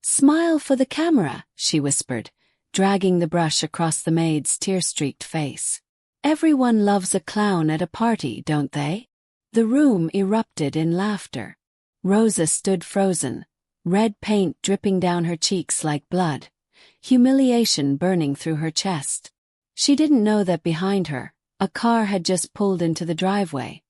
"Smile for the camera," she whispered, dragging the brush across the maid's tear-streaked face. "Everyone loves a clown at a party, don't they?" The room erupted in laughter. Rosa stood frozen, red paint dripping down her cheeks like blood, humiliation burning through her chest. She didn't know that behind her, a car had just pulled into the driveway,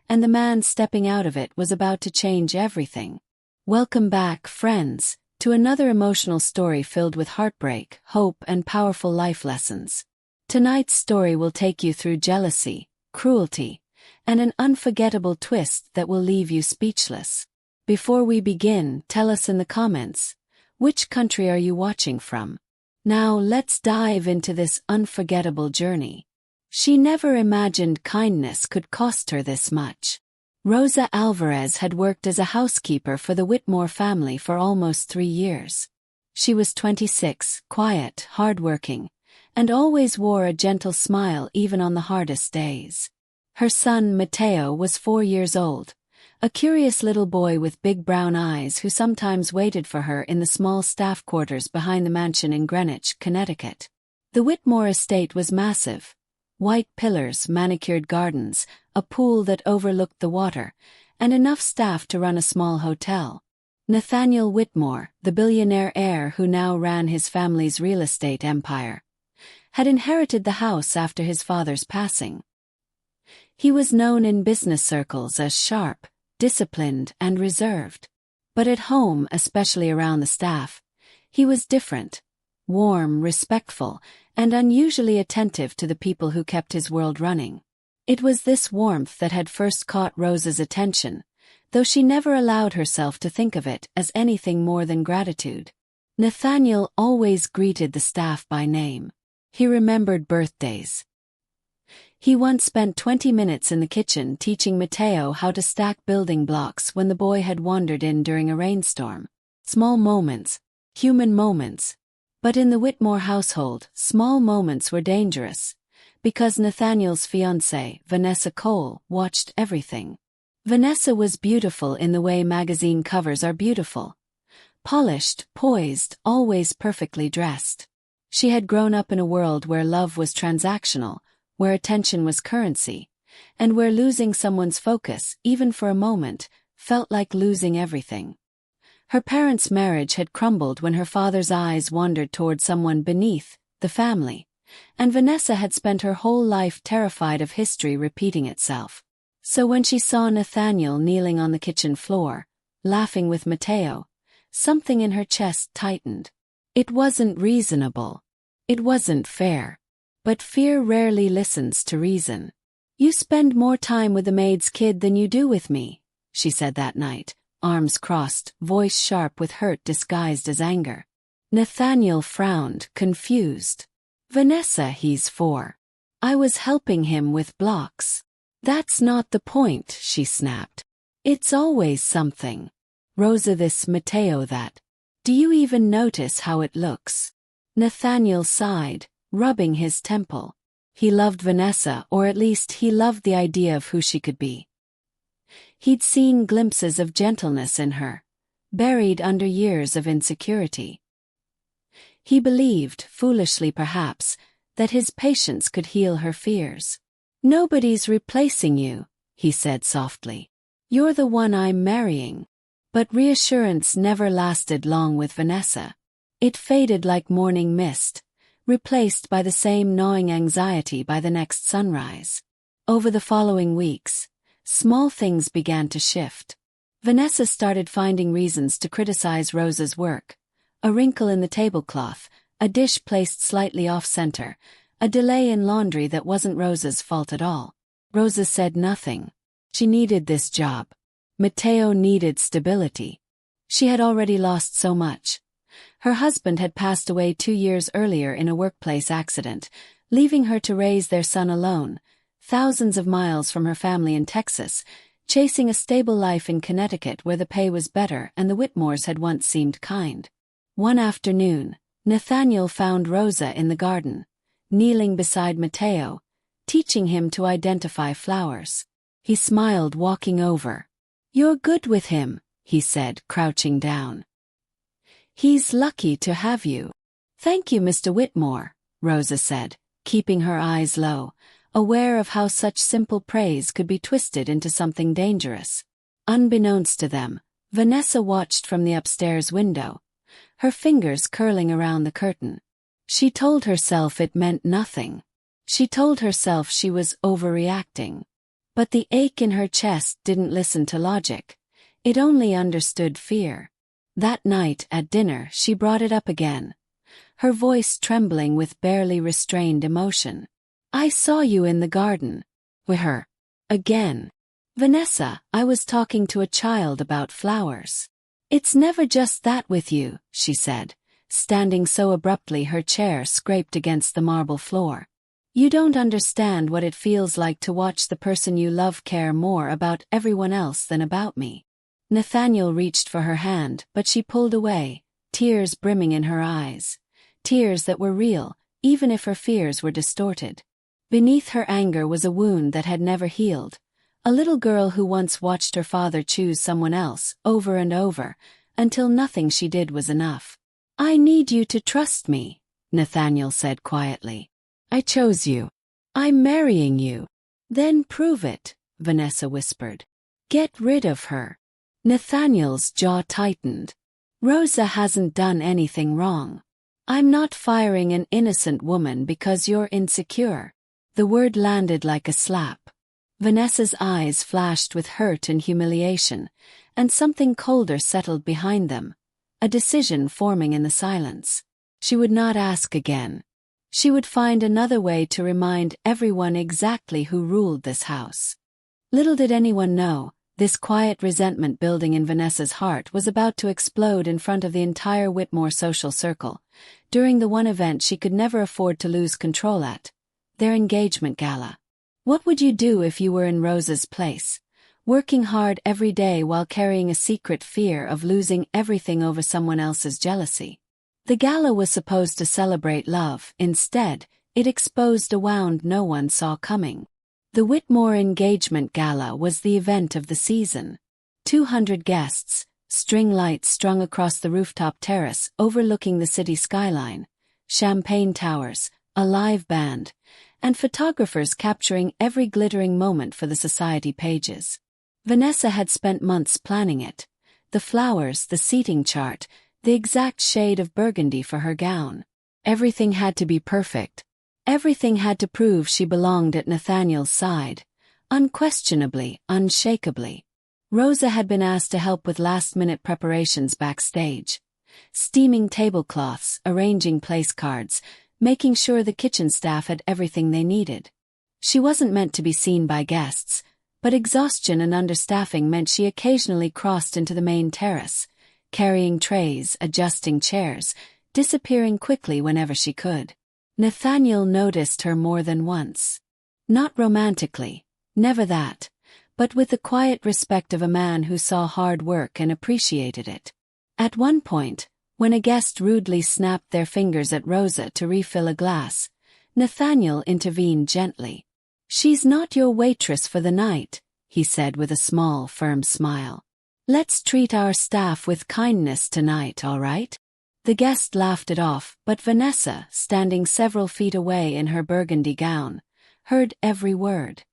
and the man stepping out of it was about to change everything. Welcome back, friends, to another emotional story filled with heartbreak, hope, and powerful life lessons. Tonight's story will take you through jealousy, cruelty, and an unforgettable twist that will leave you speechless. Before we begin, tell us in the comments, which country are you watching from? Now let's dive into this unforgettable journey. She never imagined kindness could cost her this much. Rosa Alvarez had worked as a housekeeper for the Whitmore family for almost 3 years. She was 26, quiet, hardworking, and always wore a gentle smile even on the hardest days. Her son, Mateo, was 4 years old, a curious little boy with big brown eyes who sometimes waited for her in the small staff quarters behind the mansion in Greenwich, Connecticut. The Whitmore estate was massive. White pillars, manicured gardens, a pool that overlooked the water, and enough staff to run a small hotel. Nathaniel Whitmore, the billionaire heir who now ran his family's real estate empire, had inherited the house after his father's passing. He was known in business circles as sharp, disciplined, and reserved. But at home, especially around the staff, he was different, warm, respectful, and unusually attentive to the people who kept his world running. It was this warmth that had first caught Rosa's attention, though she never allowed herself to think of it as anything more than gratitude. Nathaniel always greeted the staff by name. He remembered birthdays. He once spent 20 minutes in the kitchen teaching Mateo how to stack building blocks when the boy had wandered in during a rainstorm. Small moments, human moments. But in the Whitmore household, small moments were dangerous, because Nathaniel's fiancée, Vanessa Cole, watched everything. Vanessa was beautiful in the way magazine covers are beautiful. Polished, poised, always perfectly dressed. She had grown up in a world where love was transactional, where attention was currency, and where losing someone's focus, even for a moment, felt like losing everything. Her parents' marriage had crumbled when her father's eyes wandered toward someone beneath, the family, and Vanessa had spent her whole life terrified of history repeating itself. So when she saw Nathaniel kneeling on the kitchen floor, laughing with Mateo, something in her chest tightened. It wasn't reasonable. It wasn't fair. But fear rarely listens to reason. "You spend more time with the maid's kid than you do with me," she said that night, arms crossed, voice sharp with hurt disguised as anger. Nathaniel frowned, confused. "Vanessa, he's 4. I was helping him with blocks." "That's not the point," she snapped. "It's always something. Rosa this, Mateo that. Do you even notice how it looks?" Nathaniel sighed, rubbing his temple. He loved Vanessa, or at least he loved the idea of who she could be. He'd seen glimpses of gentleness in her, buried under years of insecurity. He believed, foolishly perhaps, that his patience could heal her fears. "Nobody's replacing you," he said softly. "You're the one I'm marrying." But reassurance never lasted long with Vanessa. It faded like morning mist, replaced by the same gnawing anxiety by the next sunrise. Over the following weeks, small things began to shift. Vanessa started finding reasons to criticize Rosa's work. A wrinkle in the tablecloth, a dish placed slightly off-center, a delay in laundry that wasn't Rosa's fault at all. Rosa said nothing. She needed this job. Mateo needed stability. She had already lost so much. Her husband had passed away 2 years earlier in a workplace accident, leaving her to raise their son alone, thousands of miles from her family in Texas, chasing a stable life in Connecticut where the pay was better and the Whitmores had once seemed kind. One afternoon, Nathaniel found Rosa in the garden, kneeling beside Mateo, teaching him to identify flowers. He smiled, walking over. "You're good with him," he said, crouching down. He's lucky to have you. Thank you, Mr. Whitmore, Rosa said, keeping her eyes low, aware of how such simple praise could be twisted into something dangerous. Unbeknownst to them, Vanessa watched from the upstairs window, her fingers curling around the curtain. She told herself it meant nothing. She told herself she was overreacting. But the ache in her chest didn't listen to logic. It only understood fear. That night at dinner she brought it up again, her voice trembling with barely restrained emotion. I saw you in the garden. With her. Again. Vanessa, I was talking to a child about flowers. It's never just that with you, she said, standing so abruptly her chair scraped against the marble floor. You don't understand what it feels like to watch the person you love care more about everyone else than about me. Nathaniel reached for her hand, but she pulled away, tears brimming in her eyes. Tears that were real, even if her fears were distorted. Beneath her anger was a wound that had never healed. A little girl who once watched her father choose someone else, over and over, until nothing she did was enough. I need you to trust me, Nathaniel said quietly. I chose you. I'm marrying you. Then prove it, Vanessa whispered. Get rid of her. Nathaniel's jaw tightened. Rosa hasn't done anything wrong. I'm not firing an innocent woman because you're insecure. The word landed like a slap. Vanessa's eyes flashed with hurt and humiliation, and something colder settled behind them, a decision forming in the silence. She would not ask again. She would find another way to remind everyone exactly who ruled this house. Little did anyone know, this quiet resentment building in Vanessa's heart was about to explode in front of the entire Whitmore social circle, during the one event she could never afford to lose control at, their engagement gala. What would you do if you were in Rosa's place, working hard every day while carrying a secret fear of losing everything over someone else's jealousy? The gala was supposed to celebrate love. Instead, it exposed a wound no one saw coming. The Whitmore engagement gala was the event of the season. 200 guests, string lights strung across the rooftop terrace overlooking the city skyline, champagne towers, a live band, and photographers capturing every glittering moment for the society pages. Vanessa had spent months planning it. The flowers, the seating chart, the exact shade of burgundy for her gown. Everything had to be perfect. Everything had to prove she belonged at Nathaniel's side. Unquestionably, unshakably. Rosa had been asked to help with last-minute preparations backstage. Steaming tablecloths, arranging place cards, making sure the kitchen staff had everything they needed. She wasn't meant to be seen by guests, but exhaustion and understaffing meant she occasionally crossed into the main terrace, carrying trays, adjusting chairs, disappearing quickly whenever she could. Nathaniel noticed her more than once. Not romantically, never that, but with the quiet respect of a man who saw hard work and appreciated it. At one point, when a guest rudely snapped their fingers at Rosa to refill a glass, Nathaniel intervened gently. She's not your waitress for the night, he said with a small, firm smile. Let's treat our staff with kindness tonight, all right? The guest laughed it off, but Vanessa, standing several feet away in her burgundy gown, heard every word.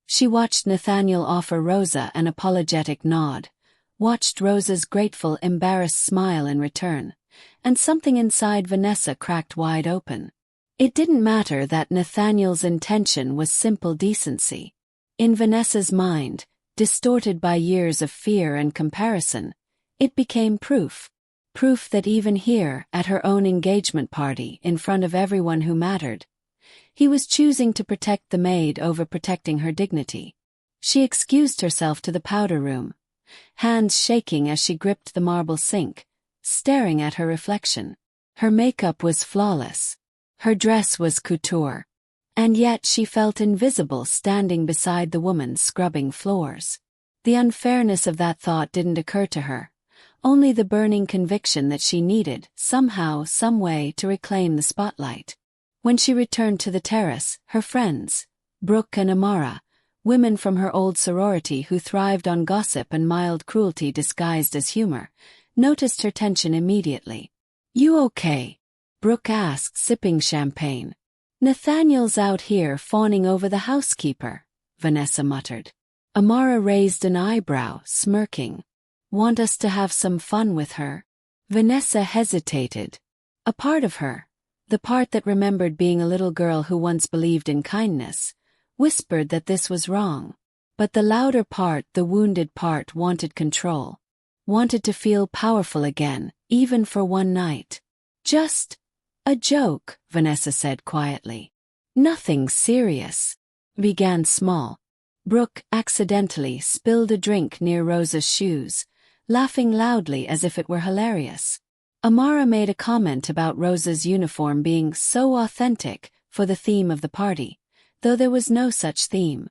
She watched Nathaniel offer Rosa an apologetic nod, watched Rosa's grateful, embarrassed smile in return, and something inside Vanessa cracked wide open. It didn't matter that Nathaniel's intention was simple decency. In Vanessa's mind, distorted by years of fear and comparison, it became proof. Proof that even here, at her own engagement party, in front of everyone who mattered, he was choosing to protect the maid over protecting her dignity. She excused herself to the powder room, hands shaking as she gripped the marble sink, staring at her reflection. Her makeup was flawless. Her dress was couture. And yet she felt invisible standing beside the woman scrubbing floors. The unfairness of that thought didn't occur to her, only the burning conviction that she needed, somehow, some way, to reclaim the spotlight. When she returned to the terrace, her friends, Brooke and Amara, women from her old sorority who thrived on gossip and mild cruelty disguised as humor, noticed her tension immediately. You okay? Brooke asked, sipping champagne. Nathaniel's out here fawning over the housekeeper, Vanessa muttered. Amara raised an eyebrow, smirking. Want us to have some fun with her? Vanessa hesitated. A part of her, the part that remembered being a little girl who once believed in kindness, whispered that this was wrong. But the louder part, the wounded part, wanted control. Wanted to feel powerful again, even for one night. Just a joke, Vanessa said quietly. Nothing serious. Began small. Brooke accidentally spilled a drink near Rosa's shoes, laughing loudly as if it were hilarious. Amara made a comment about Rosa's uniform being so authentic for the theme of the party, though there was no such theme.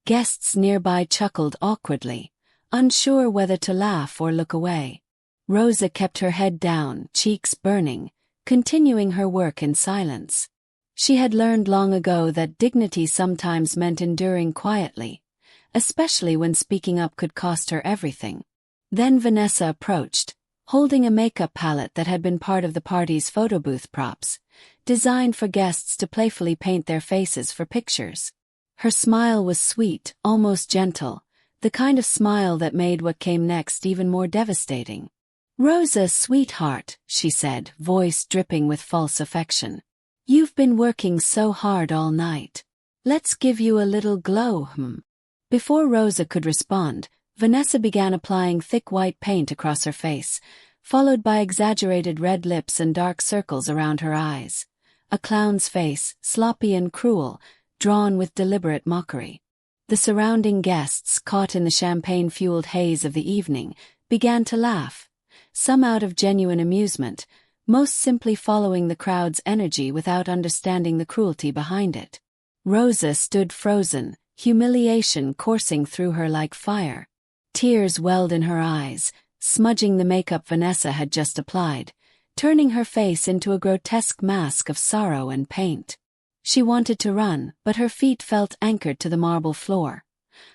Guests nearby chuckled awkwardly, unsure whether to laugh or look away. Rosa kept her head down, cheeks burning, continuing her work in silence. She had learned long ago that dignity sometimes meant enduring quietly, especially when speaking up could cost her everything. Then Vanessa approached, holding a makeup palette that had been part of the party's photo booth props, designed for guests to playfully paint their faces for pictures. Her smile was sweet, almost gentle, the kind of smile that made what came next even more devastating. "Rosa, sweetheart," she said, voice dripping with false affection. "You've been working so hard all night. Let's give you a little glow, Before Rosa could respond, Vanessa began applying thick white paint across her face, followed by exaggerated red lips and dark circles around her eyes. A clown's face, sloppy and cruel, drawn with deliberate mockery. The surrounding guests, caught in the champagne-fueled haze of the evening, began to laugh, some out of genuine amusement, most simply following the crowd's energy without understanding the cruelty behind it. Rosa stood frozen, humiliation coursing through her like fire. Tears welled in her eyes, smudging the makeup Vanessa had just applied, turning her face into a grotesque mask of sorrow and paint. She wanted to run, but her feet felt anchored to the marble floor.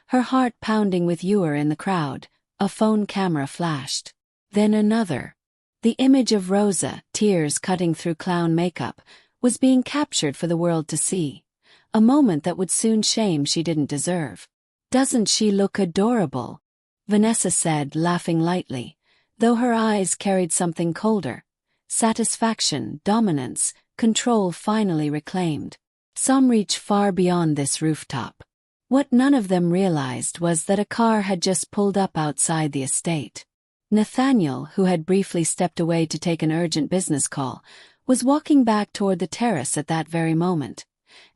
Her heart pounding with ure in the crowd, a phone camera flashed. Then another. The image of Rosa, tears cutting through clown makeup, was being captured for the world to see. A moment that would soon shame she didn't deserve. "Doesn't she look adorable?" Vanessa said, laughing lightly, though her eyes carried something colder. Satisfaction, dominance, control finally reclaimed. Some reach far beyond this rooftop. What none of them realized was that a car had just pulled up outside the estate. Nathaniel, who had briefly stepped away to take an urgent business call, was walking back toward the terrace at that very moment.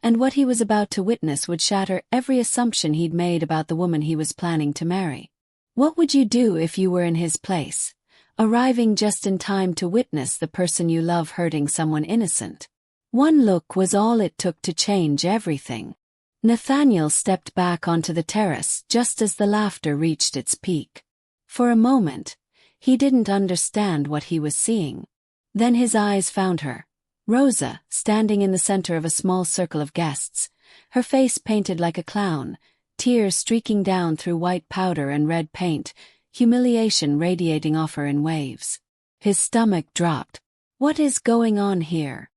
And what he was about to witness would shatter every assumption he'd made about the woman he was planning to marry. What would you do if you were in his place, arriving just in time to witness the person you love hurting someone innocent? One look was all it took to change everything. Nathaniel stepped back onto the terrace just as the laughter reached its peak. For a moment, he didn't understand what he was seeing. Then his eyes found her, Rosa, standing in the center of a small circle of guests, her face painted like a clown, tears streaking down through white powder and red paint, humiliation radiating off her in waves. His stomach dropped. "What is going on here?"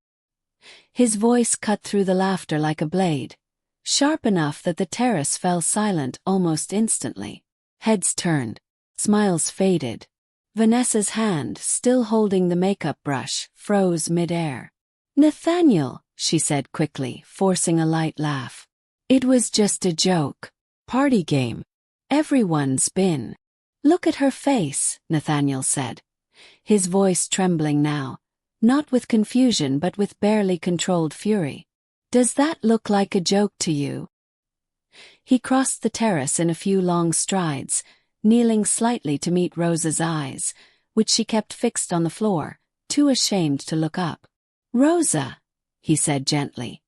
His voice cut through the laughter like a blade, sharp enough that the terrace fell silent almost instantly. Heads turned. Smiles faded. Vanessa's hand, still holding the makeup brush, froze mid-air. "Nathaniel," she said quickly, forcing a light laugh. "It was just a joke. Party game. Everyone's been." "Look at her face," Nathaniel said, his voice trembling now, not with confusion but with barely controlled fury. "Does that look like a joke to you?" He crossed the terrace in a few long strides, kneeling slightly to meet Rosa's eyes, which she kept fixed on the floor, too ashamed to look up. "Rosa," he said gently.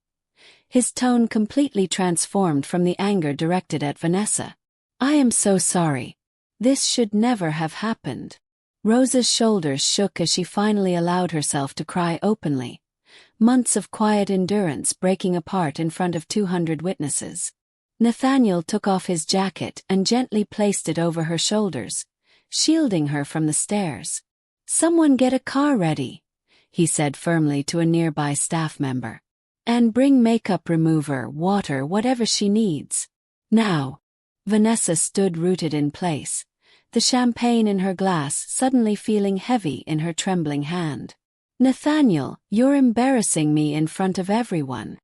His tone completely transformed from the anger directed at Vanessa. "I am so sorry. This should never have happened." Rosa's shoulders shook as she finally allowed herself to cry openly. Months of quiet endurance breaking apart in front of 200 witnesses. Nathaniel took off his jacket and gently placed it over her shoulders, shielding her from the stares. "Someone get a car ready," he said firmly to a nearby staff member. "And bring makeup remover, water, whatever she needs. Now." Vanessa stood rooted in place, the champagne in her glass suddenly feeling heavy in her trembling hand. "Nathaniel, you're embarrassing me in front of everyone."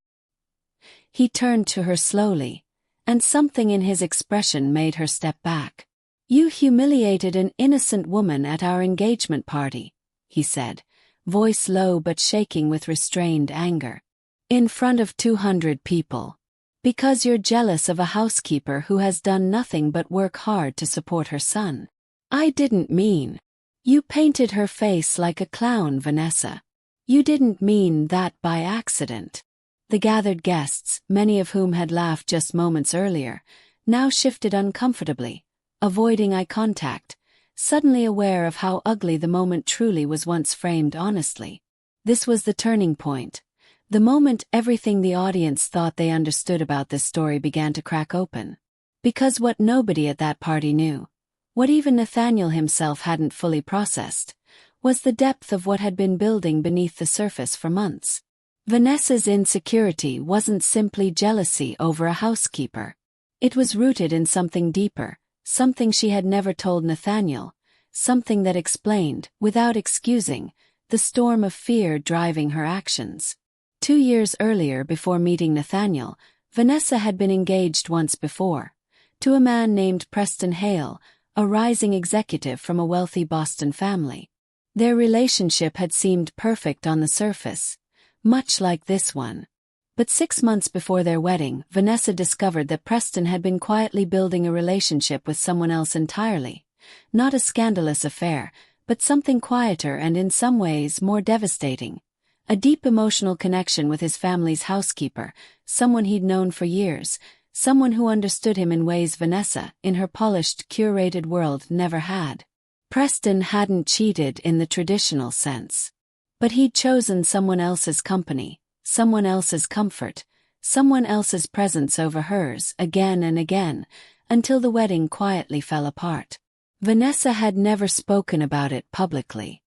He turned to her slowly, and something in his expression made her step back. "You humiliated an innocent woman at our engagement party," he said, voice low but shaking with restrained anger. "In front of 200 people. Because you're jealous of a housekeeper who has done nothing but work hard to support her son. I didn't mean. You painted her face like a clown, Vanessa. You didn't mean that by accident." The gathered guests, many of whom had laughed just moments earlier, now shifted uncomfortably, avoiding eye contact, suddenly aware of how ugly the moment truly was once framed honestly. This was the turning point. The moment everything the audience thought they understood about this story began to crack open. Because what nobody at that party knew, what even Nathaniel himself hadn't fully processed, was the depth of what had been building beneath the surface for months. Vanessa's insecurity wasn't simply jealousy over a housekeeper. It was rooted in something deeper, something she had never told Nathaniel, something that explained, without excusing, the storm of fear driving her actions. 2 years earlier, before meeting Nathaniel, Vanessa had been engaged once before, to a man named Preston Hale, a rising executive from a wealthy Boston family. Their relationship had seemed perfect on the surface, much like this one. But 6 months before their wedding, Vanessa discovered that Preston had been quietly building a relationship with someone else entirely. Not a scandalous affair, but something quieter and in some ways more devastating. A deep emotional connection with his family's housekeeper, someone he'd known for years, someone who understood him in ways Vanessa, in her polished, curated world, never had. Preston hadn't cheated in the traditional sense. But he'd chosen someone else's company, someone else's comfort, someone else's presence over hers again and again, until the wedding quietly fell apart. Vanessa had never spoken about it publicly.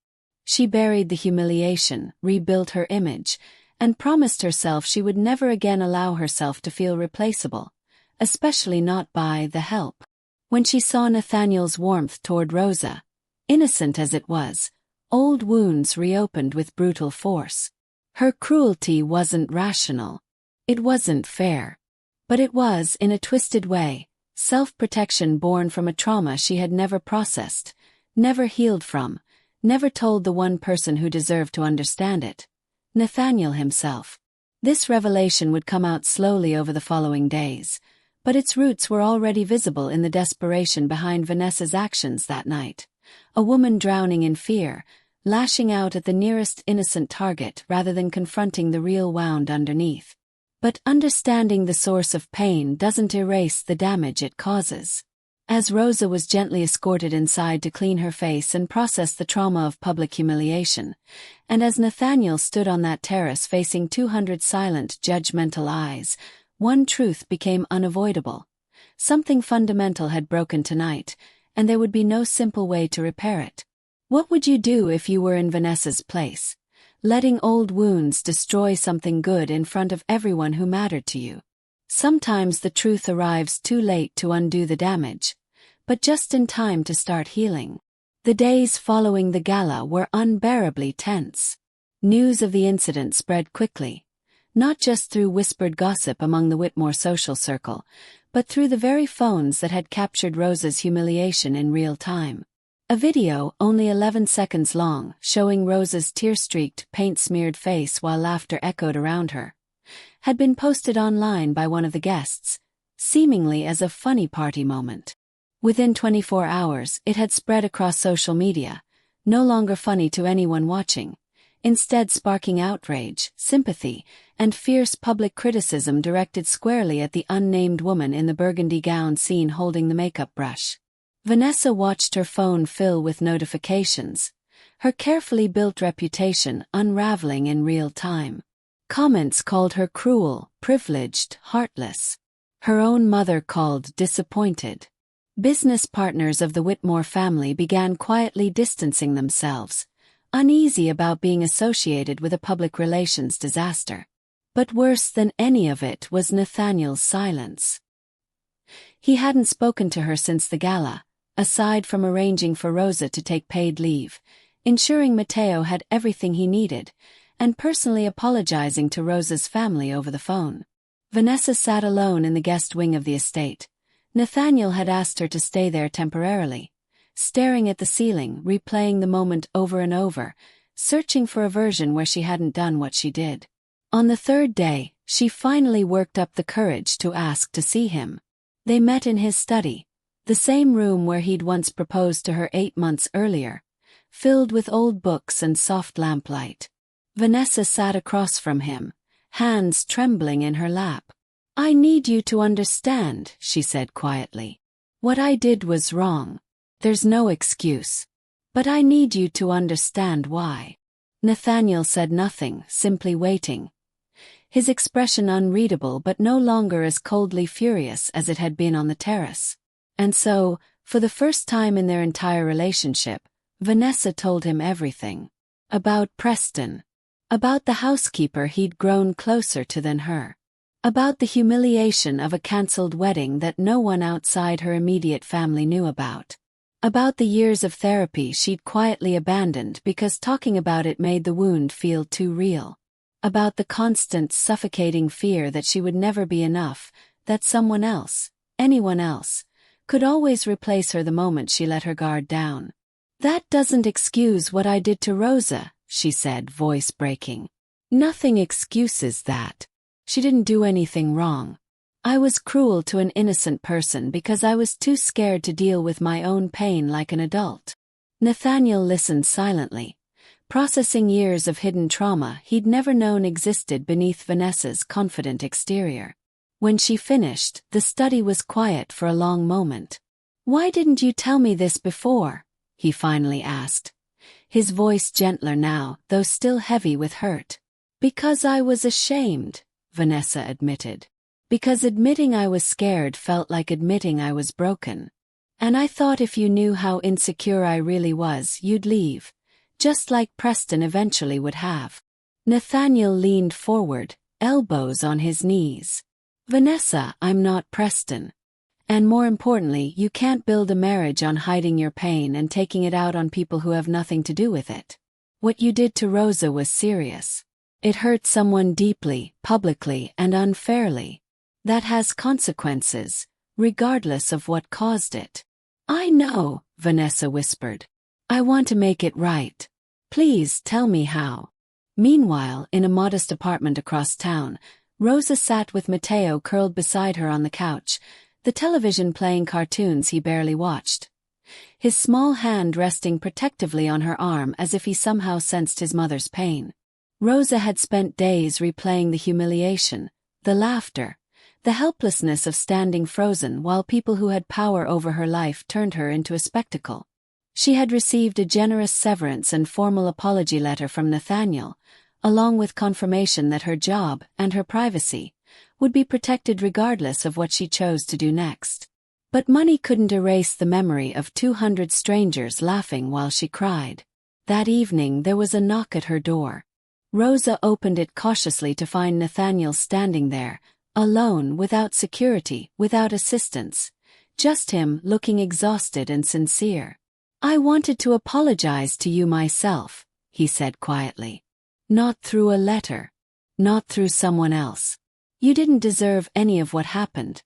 She buried the humiliation, rebuilt her image, and promised herself she would never again allow herself to feel replaceable, especially not by the help. When she saw Nathaniel's warmth toward Rosa, innocent as it was, old wounds reopened with brutal force. Her cruelty wasn't rational. It wasn't fair. But it was, in a twisted way, self-protection born from a trauma she had never processed, never healed from, never told the one person who deserved to understand it: Nathaniel himself. This revelation would come out slowly over the following days, but its roots were already visible in the desperation behind Vanessa's actions that night. A woman drowning in fear, lashing out at the nearest innocent target rather than confronting the real wound underneath. But understanding the source of pain doesn't erase the damage it causes. As Rosa was gently escorted inside to clean her face and process the trauma of public humiliation, and as Nathaniel stood on that terrace facing 200 silent, judgmental eyes, one truth became unavoidable. Something fundamental had broken tonight, and there would be no simple way to repair it. What would you do if you were in Vanessa's place, letting old wounds destroy something good in front of everyone who mattered to you? Sometimes the truth arrives too late to undo the damage, but just in time to start healing. The days following the gala were unbearably tense. News of the incident spread quickly, not just through whispered gossip among the Whitmore social circle, but through the very phones that had captured Rosa's humiliation in real time. A video, only 11 seconds long, showing Rosa's tear-streaked, paint-smeared face while laughter echoed around her, had been posted online by one of the guests, seemingly as a funny party moment. Within 24 hours, it had spread across social media, no longer funny to anyone watching, instead sparking outrage, sympathy, and fierce public criticism directed squarely at the unnamed woman in the burgundy gown seen holding the makeup brush. Vanessa watched her phone fill with notifications, her carefully built reputation unraveling in real time. Comments called her cruel, privileged, heartless. Her own mother called disappointed. Business partners of the Whitmore family began quietly distancing themselves, uneasy about being associated with a public relations disaster. But worse than any of it was Nathaniel's silence. He hadn't spoken to her since the gala, aside from arranging for Rosa to take paid leave, ensuring Matteo had everything he needed, and personally apologizing to Rosa's family over the phone. Vanessa sat alone in the guest wing of the estate. Nathaniel had asked her to stay there temporarily, staring at the ceiling, replaying the moment over and over, searching for a version where she hadn't done what she did. On the third day, she finally worked up the courage to ask to see him. They met in his study, the same room where he'd once proposed to her 8 months earlier, filled with old books and soft lamplight. Vanessa sat across from him, hands trembling in her lap. "I need you to understand," she said quietly. "What I did was wrong. There's no excuse. But I need you to understand why." Nathaniel said nothing, simply waiting. His expression unreadable but no longer as coldly furious as it had been on the terrace. And so, for the first time in their entire relationship, Vanessa told him everything. About Preston. About the housekeeper he'd grown closer to than her. About the humiliation of a cancelled wedding that no one outside her immediate family knew about. About the years of therapy she'd quietly abandoned because talking about it made the wound feel too real. About the constant suffocating fear that she would never be enough, that someone else, anyone else, could always replace her the moment she let her guard down. "That doesn't excuse what I did to Rosa," she said, voice breaking. "Nothing excuses that. She didn't do anything wrong. I was cruel to an innocent person because I was too scared to deal with my own pain like an adult." Nathaniel listened silently, processing years of hidden trauma he'd never known existed beneath Vanessa's confident exterior. When she finished, the study was quiet for a long moment. "Why didn't you tell me this before?" he finally asked, his voice gentler now, though still heavy with hurt. "Because I was ashamed," Vanessa admitted. "Because admitting I was scared felt like admitting I was broken. And I thought if you knew how insecure I really was, you'd leave. Just like Preston eventually would have." Nathaniel leaned forward, elbows on his knees. "Vanessa, I'm not Preston. And more importantly, you can't build a marriage on hiding your pain and taking it out on people who have nothing to do with it. What you did to Rosa was serious. It hurt someone deeply, publicly, and unfairly. That has consequences, regardless of what caused it." "I know," Vanessa whispered. "I want to make it right. Please tell me how." Meanwhile, in a modest apartment across town, Rosa sat with Matteo curled beside her on the couch, the television playing cartoons he barely watched. His small hand resting protectively on her arm as if he somehow sensed his mother's pain. Rosa had spent days replaying the humiliation, the laughter, the helplessness of standing frozen while people who had power over her life turned her into a spectacle. She had received a generous severance and formal apology letter from Nathaniel, along with confirmation that her job and her privacy would be protected regardless of what she chose to do next. But money couldn't erase the memory of 200 strangers laughing while she cried. That evening there was a knock at her door. Rosa opened it cautiously to find Nathaniel standing there, alone, without security, without assistance, just him looking exhausted and sincere. "I wanted to apologize to you myself," he said quietly. "Not through a letter. Not through someone else. You didn't deserve any of what happened,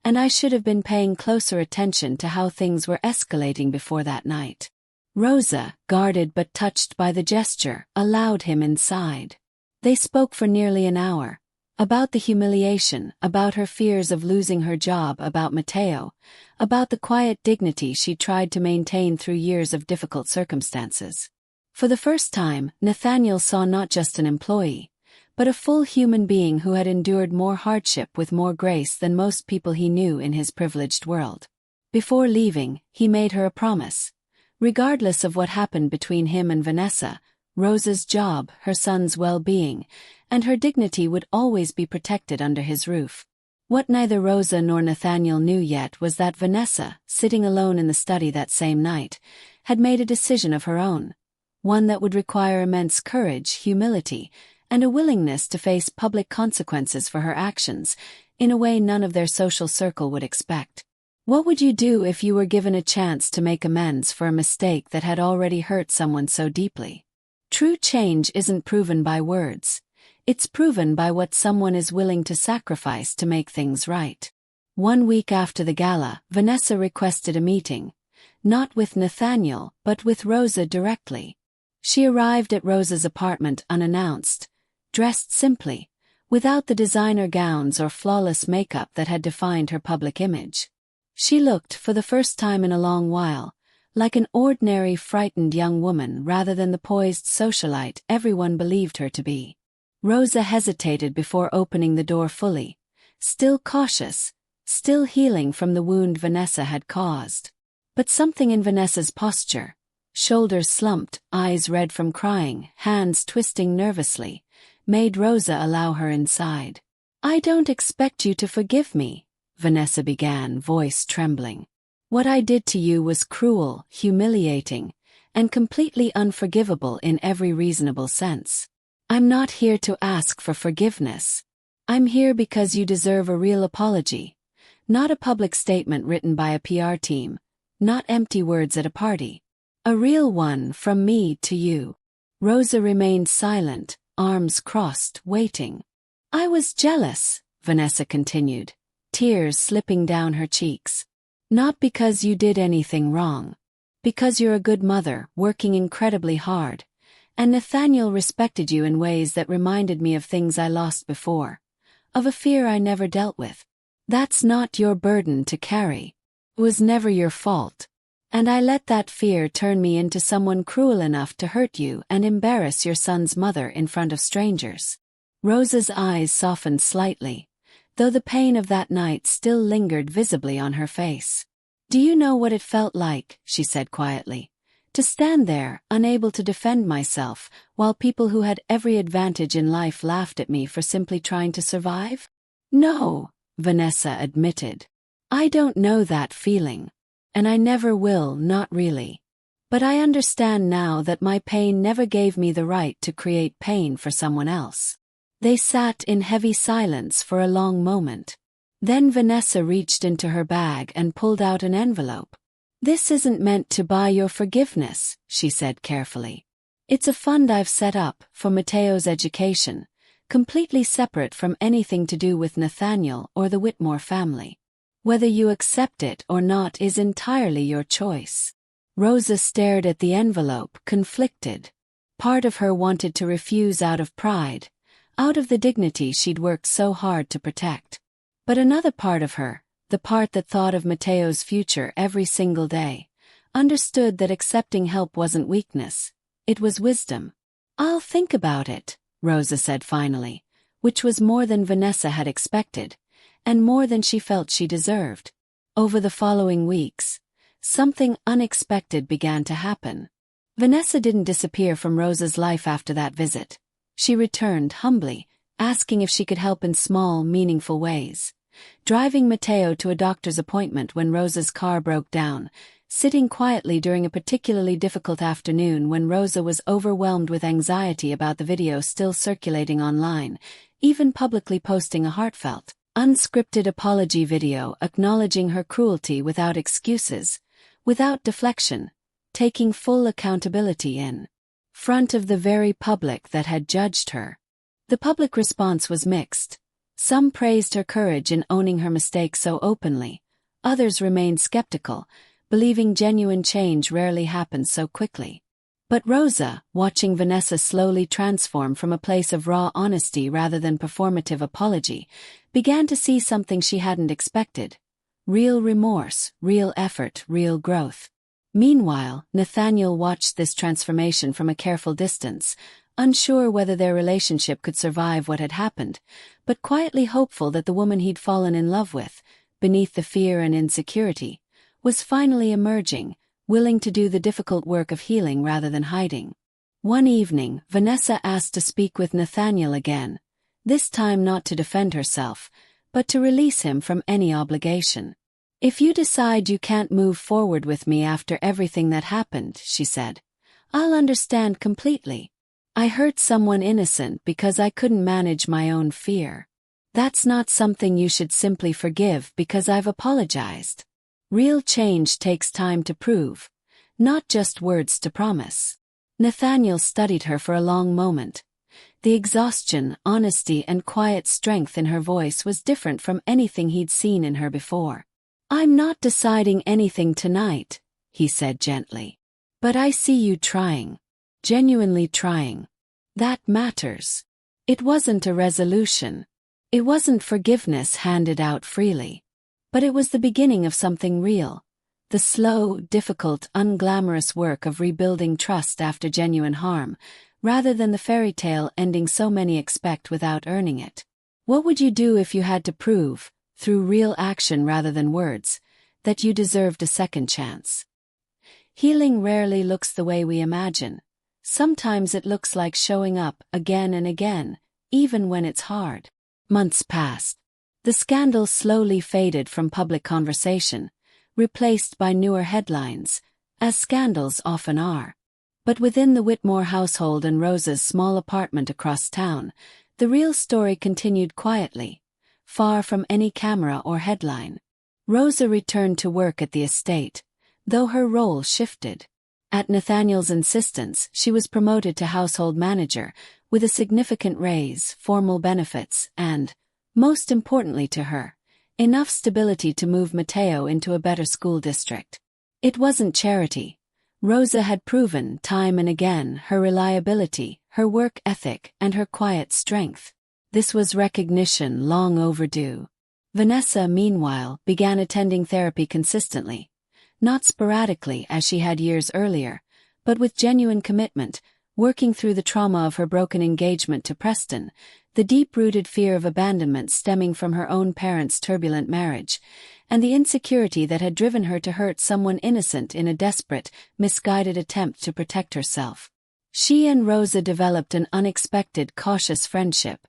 and I should have been paying closer attention to how things were escalating before that night." Rosa, guarded but touched by the gesture, allowed him inside. They spoke for nearly an hour. About the humiliation, about her fears of losing her job, about Matteo, about the quiet dignity she tried to maintain through years of difficult circumstances. For the first time, Nathaniel saw not just an employee, but a full human being who had endured more hardship with more grace than most people he knew in his privileged world. Before leaving, he made her a promise. Regardless of what happened between him and Vanessa, Rosa's job, her son's well-being, and her dignity would always be protected under his roof. What neither Rosa nor Nathaniel knew yet was that Vanessa, sitting alone in the study that same night, had made a decision of her own. one that would require immense courage, humility, and a willingness to face public consequences for her actions, in a way none of their social circle would expect. What would you do if you were given a chance to make amends for a mistake that had already hurt someone so deeply? True change isn't proven by words. It's proven by what someone is willing to sacrifice to make things right. 1 week after the gala, Vanessa requested a meeting, not with Nathaniel, but with Rosa directly. She arrived at Rosa's apartment unannounced, dressed simply, without the designer gowns or flawless makeup that had defined her public image. She looked, for the first time in a long while, like an ordinary, frightened young woman rather than the poised socialite everyone believed her to be. Rosa hesitated before opening the door fully, still cautious, still healing from the wound Vanessa had caused. But something in Vanessa's posture, shoulders slumped, eyes red from crying, hands twisting nervously, made Rosa allow her inside. "I don't expect you to forgive me," Vanessa began, voice trembling. "What I did to you was cruel, humiliating, and completely unforgivable in every reasonable sense. I'm not here to ask for forgiveness. I'm here because you deserve a real apology, not a public statement written by a PR team, not empty words at a party. A real one from me to you." Rosa remained silent, arms crossed, waiting. "I was jealous," Vanessa continued, tears slipping down her cheeks. "Not because you did anything wrong. Because you're a good mother, working incredibly hard, and Nathaniel respected you in ways that reminded me of things I lost before, of a fear I never dealt with. That's not your burden to carry. It was never your fault. And I let that fear turn me into someone cruel enough to hurt you and embarrass your son's mother in front of strangers." Rosa's eyes softened slightly, though the pain of that night still lingered visibly on her face. "Do you know what it felt like," she said quietly, "to stand there, unable to defend myself, while people who had every advantage in life laughed at me for simply trying to survive?" "No," Vanessa admitted. "I don't know that feeling. And I never will, not really. But I understand now that my pain never gave me the right to create pain for someone else." They sat in heavy silence for a long moment. Then Vanessa reached into her bag and pulled out an envelope. "This isn't meant to buy your forgiveness," she said carefully. "It's a fund I've set up for Matteo's education, completely separate from anything to do with Nathaniel or the Whitmore family. Whether you accept it or not is entirely your choice." Rosa stared at the envelope, conflicted. Part of her wanted to refuse out of pride, out of the dignity she'd worked so hard to protect. But another part of her, the part that thought of Matteo's future every single day, understood that accepting help wasn't weakness, it was wisdom. "I'll think about it," Rosa said finally, which was more than Vanessa had expected, and more than she felt she deserved. Over the following weeks, something unexpected began to happen. Vanessa didn't disappear from Rosa's life after that visit. She returned humbly, asking if she could help in small, meaningful ways. Driving Matteo to a doctor's appointment when Rosa's car broke down, sitting quietly during a particularly difficult afternoon when Rosa was overwhelmed with anxiety about the video still circulating online, even publicly posting a heartfelt, unscripted apology video acknowledging her cruelty without excuses, without deflection, taking full accountability in front of the very public that had judged her. The public response was mixed. Some praised her courage in owning her mistake so openly, others remained skeptical, believing genuine change rarely happens so quickly. But Rosa, watching Vanessa slowly transform from a place of raw honesty rather than performative apology, began to see something she hadn't expected. Real remorse, real effort, real growth. Meanwhile, Nathaniel watched this transformation from a careful distance, unsure whether their relationship could survive what had happened, but quietly hopeful that the woman he'd fallen in love with, beneath the fear and insecurity, was finally emerging, willing to do the difficult work of healing rather than hiding. One evening, Vanessa asked to speak with Nathaniel again, this time not to defend herself, but to release him from any obligation. "If you decide you can't move forward with me after everything that happened," she said, I'll understand completely. I hurt someone innocent because I couldn't manage my own fear. That's not something you should simply forgive because I've apologized. Real change takes time to prove, not just words to promise. Nathaniel studied her for a long moment. The exhaustion, honesty, and quiet strength in her voice was different from anything he'd seen in her before. I'm not deciding anything tonight, he said gently. But I see you trying. Genuinely trying. That matters. It wasn't a resolution. It wasn't forgiveness handed out freely. But it was the beginning of something real. The slow, difficult, unglamorous work of rebuilding trust after genuine harm, rather than the fairy tale ending so many expect without earning it. What would you do if you had to prove, through real action rather than words, that you deserved a second chance? Healing rarely looks the way we imagine. Sometimes it looks like showing up again and again, even when it's hard. Months passed. The scandal slowly faded from public conversation, replaced by newer headlines, as scandals often are. But within the Whitmore household and Rosa's small apartment across town, the real story continued quietly, far from any camera or headline. Rosa returned to work at the estate, though her role shifted. At Nathaniel's insistence, she was promoted to household manager, with a significant raise, formal benefits, and, most importantly to her, enough stability to move Mateo into a better school district. It wasn't charity. Rosa had proven time and again her reliability, her work ethic, and her quiet strength. This was recognition long overdue. Vanessa, meanwhile, began attending therapy consistently, not sporadically as she had years earlier, but with genuine commitment, working through the trauma of her broken engagement to Preston, the deep-rooted fear of abandonment stemming from her own parents' turbulent marriage, and the insecurity that had driven her to hurt someone innocent in a desperate, misguided attempt to protect herself. She and Rosa developed an unexpected, cautious friendship.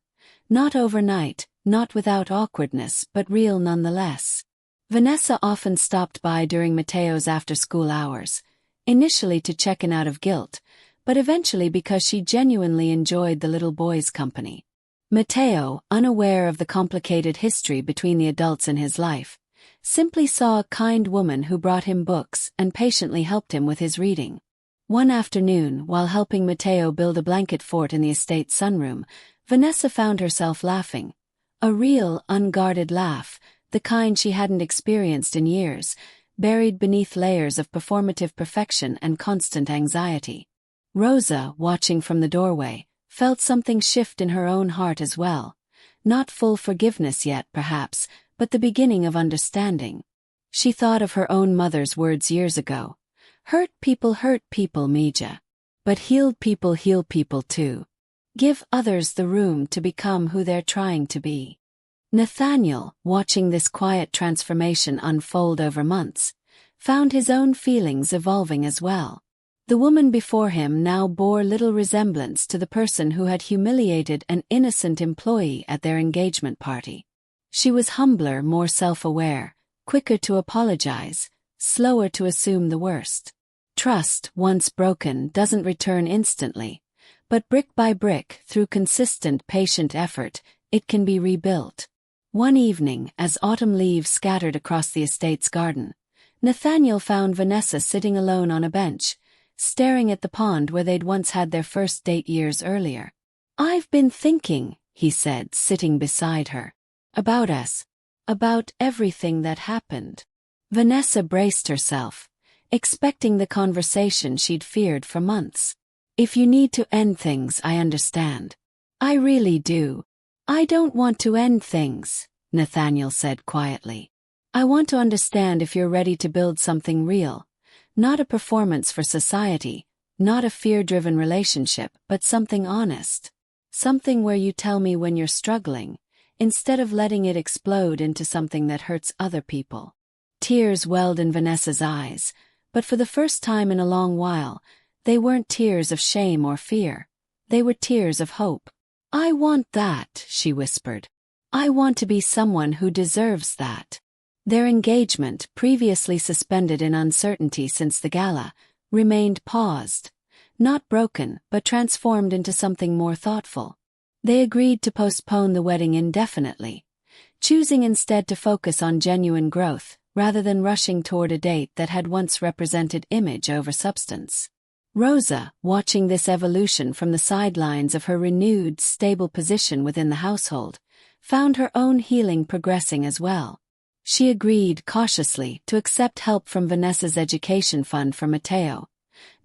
Not overnight, not without awkwardness, but real nonetheless. Vanessa often stopped by during Mateo's after-school hours, initially to check in out of guilt, but eventually because she genuinely enjoyed the little boy's company. Mateo, unaware of the complicated history between the adults in his life, simply saw a kind woman who brought him books and patiently helped him with his reading. One afternoon, while helping Mateo build a blanket fort in the estate's sunroom, Vanessa found herself laughing. A real, unguarded laugh, the kind she hadn't experienced in years, buried beneath layers of performative perfection and constant anxiety. Rosa, watching from the doorway, felt something shift in her own heart as well. Not full forgiveness yet, perhaps, but the beginning of understanding. She thought of her own mother's words years ago. Hurt people, Mija. But healed people heal people too. Give others the room to become who they're trying to be. Nathaniel, watching this quiet transformation unfold over months, found his own feelings evolving as well. The woman before him now bore little resemblance to the person who had humiliated an innocent employee at their engagement party. She was humbler, more self-aware, quicker to apologize, slower to assume the worst. Trust, once broken, doesn't return instantly, but brick by brick, through consistent, patient effort, it can be rebuilt. One evening, as autumn leaves scattered across the estate's garden, Nathaniel found Vanessa sitting alone on a bench, staring at the pond where they'd once had their first date years earlier. "I've been thinking," he said, sitting beside her. "About us. About everything that happened." Vanessa braced herself, expecting the conversation she'd feared for months. "If you need to end things, I understand. I really do. I don't want to end things," Nathaniel said quietly. "I want to understand if you're ready to build something real. Not a performance for society, not a fear-driven relationship, but something honest. Something where you tell me when you're struggling, instead of letting it explode into something that hurts other people." Tears welled in Vanessa's eyes, but for the first time in a long while, they weren't tears of shame or fear. They were tears of hope. "I want that," she whispered. "I want to be someone who deserves that." Their engagement, previously suspended in uncertainty since the gala, remained paused, not broken but transformed into something more thoughtful. They agreed to postpone the wedding indefinitely, choosing instead to focus on genuine growth, rather than rushing toward a date that had once represented image over substance. Rosa, watching this evolution from the sidelines of her renewed, stable position within the household, found her own healing progressing as well. She agreed, cautiously, to accept help from Vanessa's education fund for Matteo,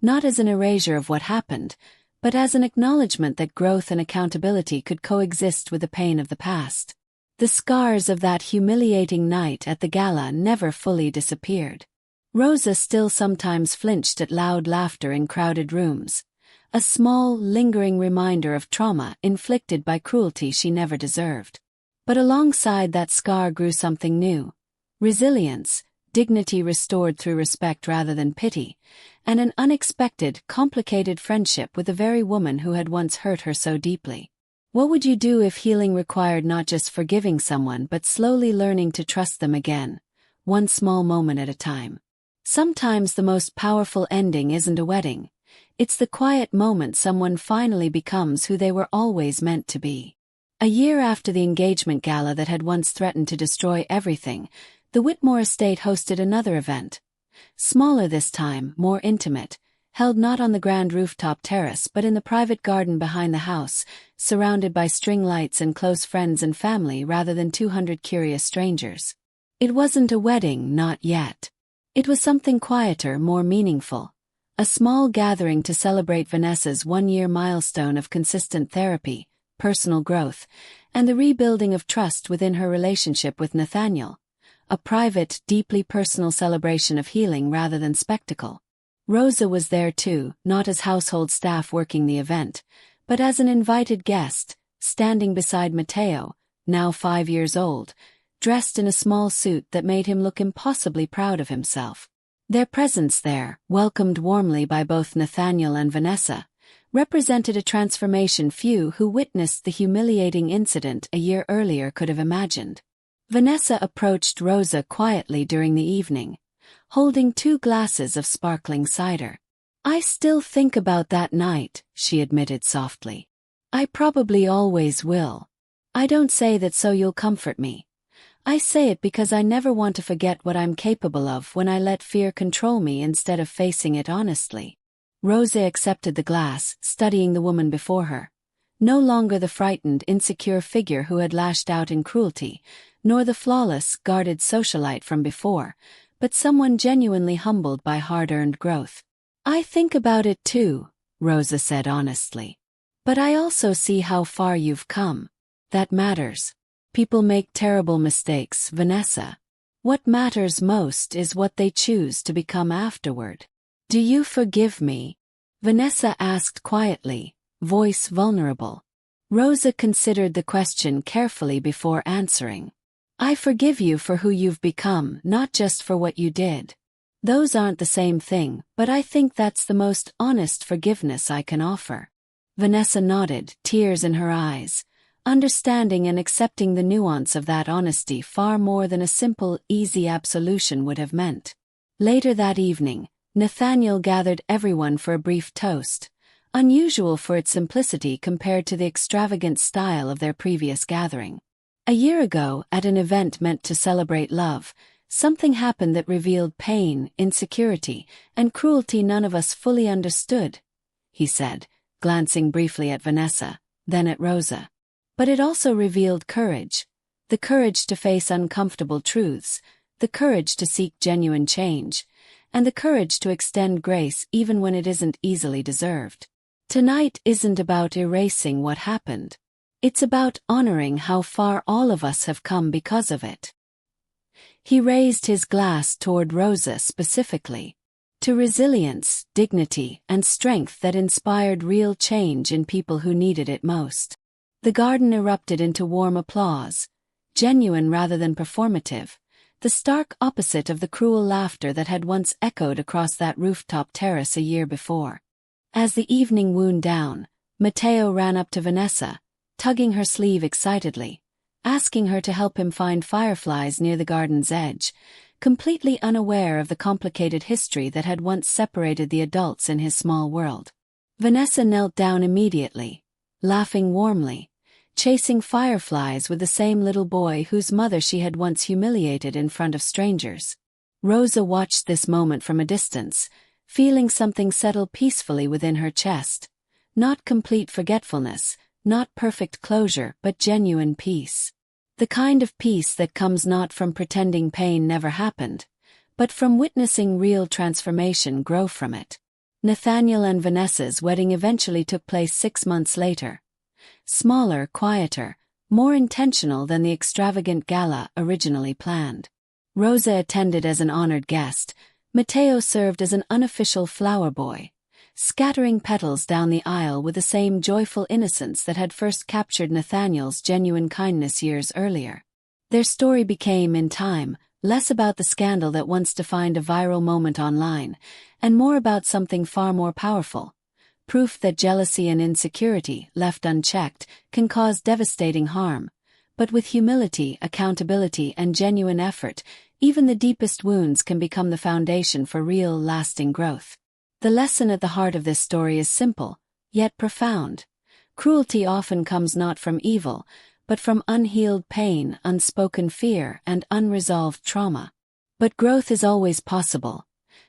not as an erasure of what happened, but as an acknowledgement that growth and accountability could coexist with the pain of the past. The scars of that humiliating night at the gala never fully disappeared. Rosa still sometimes flinched at loud laughter in crowded rooms, a small, lingering reminder of trauma inflicted by cruelty she never deserved. But alongside that scar grew something new: resilience, dignity restored through respect rather than pity, and an unexpected, complicated friendship with the very woman who had once hurt her so deeply. What would you do if healing required not just forgiving someone but slowly learning to trust them again, one small moment at a time? Sometimes the most powerful ending isn't a wedding. It's the quiet moment someone finally becomes who they were always meant to be. A year after the engagement gala that had once threatened to destroy everything, the Whitmore estate hosted another event. Smaller this time, more intimate, held not on the grand rooftop terrace but in the private garden behind the house, surrounded by string lights and close friends and family rather than 200 curious strangers. It wasn't a wedding, not yet. It was something quieter, more meaningful. A small gathering to celebrate Vanessa's one-year milestone of consistent therapy, personal growth, and the rebuilding of trust within her relationship with Nathaniel. A private, deeply personal celebration of healing rather than spectacle. Rosa was there too, not as household staff working the event, but as an invited guest, standing beside Matteo, now 5 years old, dressed in a small suit that made him look impossibly proud of himself. Their presence there, welcomed warmly by both Nathaniel and Vanessa, represented a transformation few who witnessed the humiliating incident a year earlier could have imagined. Vanessa approached Rosa quietly during the evening, holding 2 glasses of sparkling cider. "I still think about that night," she admitted softly. "I probably always will. I don't say that so you'll comfort me. I say it because I never want to forget what I'm capable of when I let fear control me instead of facing it honestly." Rosa accepted the glass, studying the woman before her. No longer the frightened, insecure figure who had lashed out in cruelty, nor the flawless, guarded socialite from before, but someone genuinely humbled by hard-earned growth. "I think about it too," Rosa said honestly. "But I also see how far you've come. That matters. People make terrible mistakes, Vanessa. What matters most is what they choose to become afterward. Do you forgive me?" Vanessa asked quietly, voice vulnerable. Rosa considered the question carefully before answering. "I forgive you for who you've become, not just for what you did. Those aren't the same thing, but I think that's the most honest forgiveness I can offer." Vanessa nodded, tears in her eyes, understanding and accepting the nuance of that honesty far more than a simple, easy absolution would have meant. Later that evening, Nathaniel gathered everyone for a brief toast, unusual for its simplicity compared to the extravagant style of their previous gathering. A year ago, at an event meant to celebrate love, something happened that revealed pain, insecurity, and cruelty none of us fully understood, he said, glancing briefly at Vanessa, then at Rosa. But it also revealed courage. The courage to face uncomfortable truths, the courage to seek genuine change, and the courage to extend grace even when it isn't easily deserved. Tonight isn't about erasing what happened. It's about honoring how far all of us have come because of it. He raised his glass toward Rosa specifically. To resilience, dignity, and strength that inspired real change in people who needed it most. The garden erupted into warm applause, genuine rather than performative, the stark opposite of the cruel laughter that had once echoed across that rooftop terrace a year before. As the evening wound down, Matteo ran up to Vanessa, tugging her sleeve excitedly, asking her to help him find fireflies near the garden's edge, completely unaware of the complicated history that had once separated the adults in his small world. Vanessa knelt down immediately, laughing warmly, chasing fireflies with the same little boy whose mother she had once humiliated in front of strangers. Rosa watched this moment from a distance, feeling something settle peacefully within her chest. Not complete forgetfulness, not perfect closure, but genuine peace. The kind of peace that comes not from pretending pain never happened, but from witnessing real transformation grow from it. Nathaniel and Vanessa's wedding eventually took place 6 months later. Smaller, quieter, more intentional than the extravagant gala originally planned. Rosa attended as an honored guest. Matteo served as an unofficial flower boy, scattering petals down the aisle with the same joyful innocence that had first captured Nathaniel's genuine kindness years earlier. Their story became, in time, less about the scandal that once defined a viral moment online, and more about something far more powerful. Proof that jealousy and insecurity, left unchecked, can cause devastating harm. But with humility, accountability, and genuine effort, even the deepest wounds can become the foundation for real, lasting growth. The lesson at the heart of this story is simple, yet profound. Cruelty often comes not from evil, but from unhealed pain, unspoken fear, and unresolved trauma. But growth is always possible.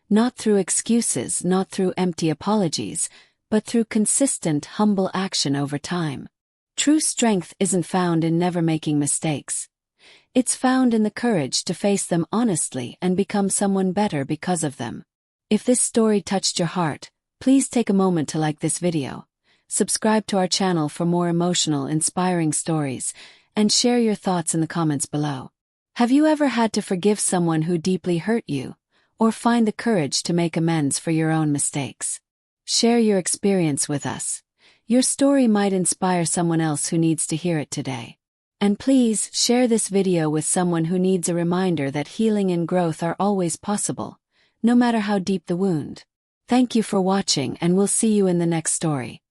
Not through excuses, not through empty apologies, but through consistent, humble action over time. True strength isn't found in never making mistakes. It's found in the courage to face them honestly and become someone better because of them. If this story touched your heart, please take a moment to like this video, subscribe to our channel for more emotional, inspiring stories, and share your thoughts in the comments below. Have you ever had to forgive someone who deeply hurt you, or find the courage to make amends for your own mistakes? Share your experience with us. Your story might inspire someone else who needs to hear it today. And please share this video with someone who needs a reminder that healing and growth are always possible, no matter how deep the wound. Thank you for watching, and we'll see you in the next story.